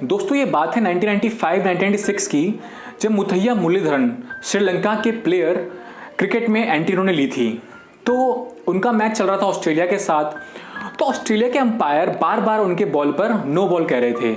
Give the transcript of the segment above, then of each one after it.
दोस्तों ये बात है 1995-1996 की, जब मुथैया मुरलीधरन श्रीलंका के प्लेयर क्रिकेट में एंट्री उन्होंने ली थी। तो उनका मैच चल रहा था ऑस्ट्रेलिया के साथ। तो ऑस्ट्रेलिया के अंपायर बार बार उनके बॉल पर नो बॉल कह रहे थे।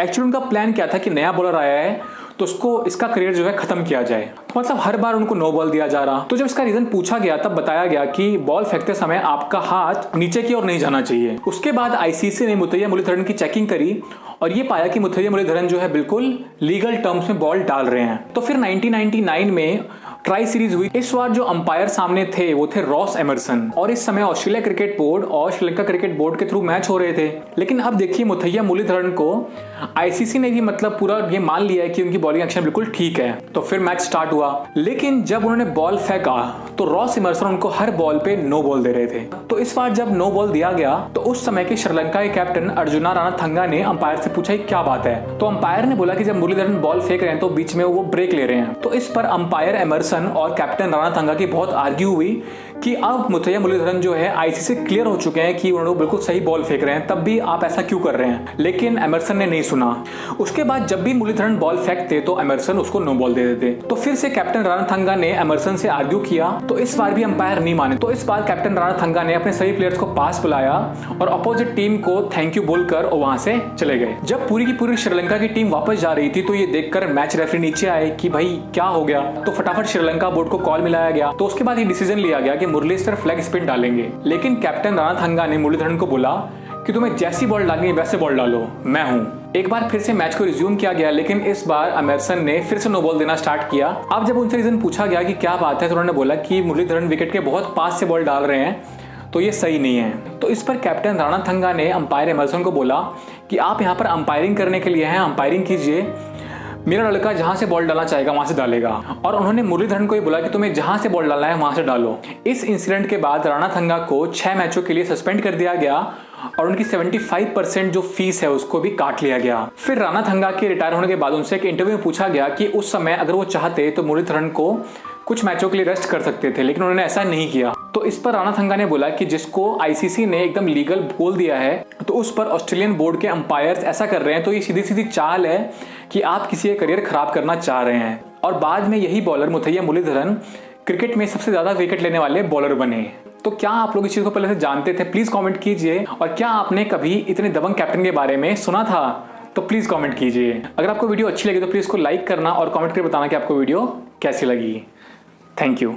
एक्चुअली उनका प्लान क्या था कि नया बॉलर आया है तो उसको इसका करियर जो है खत्म किया जाए, तो मतलब हर बार उनको नो बॉल दिया जा रहा। तो जब इसका रीजन पूछा गया तब बताया गया कि बॉल फेंकते समय आपका हाथ नीचे की ओर नहीं जाना चाहिए। उसके बाद आईसीसी ने मुथैया मुरलीधरन की चेकिंग करी और ये पाया कि मुथैया मुरलीधरन जो है बिल्कुल लीगल टर्म्स में बॉल डाल रहे हैं। तो फिर 1999 में ट्राई सीरीज हुई। इस बार जो अंपायर सामने थे वो थे रॉस एमरसन, और इस समय ऑस्ट्रेलिया क्रिकेट बोर्ड और श्रीलंका क्रिकेट बोर्ड के थ्रू मैच हो रहे थे। लेकिन अब देखिए मुथैया मुरलीधरन को आईसीसी ने भी मतलब पूरा ये मान लिया है कि उनकी बॉलिंग एक्शन बिल्कुल ठीक है। तो फिर मैच स्टार्ट हुआ, लेकिन जब उन्होंने बॉल फेंका तो रॉस एमरसन उनको हर बॉल पे नो बॉल दे रहे थे। तो इस बार जब नो बॉल दिया गया तो उस समय के श्रीलंका के कैप्टन अर्जुना रणथंगा ने अंपायर से पूछा क्या बात है। तो अंपायर ने बोला कि जब मुरलीधरन बॉल फेंक रहे हैं तो बीच में वो ब्रेक ले रहे हैं। तो इस पर अंपायर एमरसन और कैप्टन रणथंगा की बहुत आर्ग्यू हुई कि अब मुथैया मुरलीधरन जो है आईसीसी से क्लियर हो चुके हैं कि उन्होंने बिल्कुल सही बॉल फेंक रहे हैं, तब भी आप ऐसा क्यों कर रहे हैं। लेकिन एमरसन ने नहीं सुना। उसके बाद जब भी मुरलीधरन बॉल फेंकते तो एमरसन उसको नो बॉल दे देते। तो फिर से कैप्टन रणथंगा ने एमरसन से आर्ग्यू किया, तो इस बार भी अंपायर नहीं माने। तो इस बार कैप्टन रणथंगा ने अपने सभी प्लेयर्स को पास बुलाया और अपोजिट टीम को थैंक यू बोलकर वहां से चले गए। जब पूरी की पूरी श्रीलंका की टीम वापस जा रही थी तो ये देखकर मैच रेफरी नीचे आए कि भाई क्या हो गया। तो फटाफट श्रीलंका बोर्ड को कॉल मिलाया गया। तो उसके बाद ये डिसीजन लिया गया कि मुरली सिर्फ लेग स्पिन डालेंगे। लेकिन कैप्टन रणथंगा ने मुरलीधरन को बोला कि तुम्हें जैसी बॉल डालनी है वैसे बॉल डालो, मैं हूं। एक बार फिर से मैच को रिज्यूम किया गया, लेकिन इस बार एमरसन ने फिर से नो बॉल देना स्टार्ट किया। अब जब उनसे रीजन पूछा गया कि क्या बात है तो उन्होंने बोला कि मुरलीधरन विकेट के बहुत पास से बॉल डाल रहे हैं, तो ये सही नहीं है। तो इस पर कैप्टन रणथंगा ने अंपायर एमरसन को बोला कि आप यहाँ पर अंपायरिंग करने के लिए हैं, अंपायरिंग कीजिए, मेरा लड़का जहां से बॉल डालना चाहेगा वहां से डालेगा। और उन्होंने मुरलीधरन को ये बोला कि तुम्हें जहां से बॉल डालना है वहां से डालो। इस इंसिडेंट के बाद रणथंगा को 6 मैचों के लिए सस्पेंड कर दिया गया और उनकी 75% जो फीस है उसको भी काट लिया गया। फिर रणथंगा के रिटायर होने के बाद उनसे एक इंटरव्यू में पूछा गया कि उस समय अगर वो चाहते तो मुरलीधरन को कुछ मैचों के लिए रेस्ट कर सकते थे, लेकिन उन्होंने ऐसा नहीं किया। तो इस पर रणथंगा ने बोला कि जिसको आईसीसी ने एकदम लीगल बोल दिया है तो उस पर ऑस्ट्रेलियन बोर्ड के अंपायर्स ऐसा कर रहे हैं, तो ये सीधी सीधी चाल है कि आप किसी का करियर खराब करना चाह रहे हैं। और बाद में यही बॉलर मुथैया मुरलीधरन क्रिकेट में सबसे ज्यादा विकेट लेने वाले बॉलर बने। तो क्या आप लोग इस चीज को पहले से जानते थे? प्लीज कमेंट कीजिए। और क्या आपने कभी इतने दबंग कैप्टन के बारे में सुना था? तो प्लीज कमेंट कीजिए। अगर आपको वीडियो अच्छी लगी तो प्लीज इसको लाइक करना और कमेंट करके बताना कि आपको वीडियो कैसी लगी। Thank you.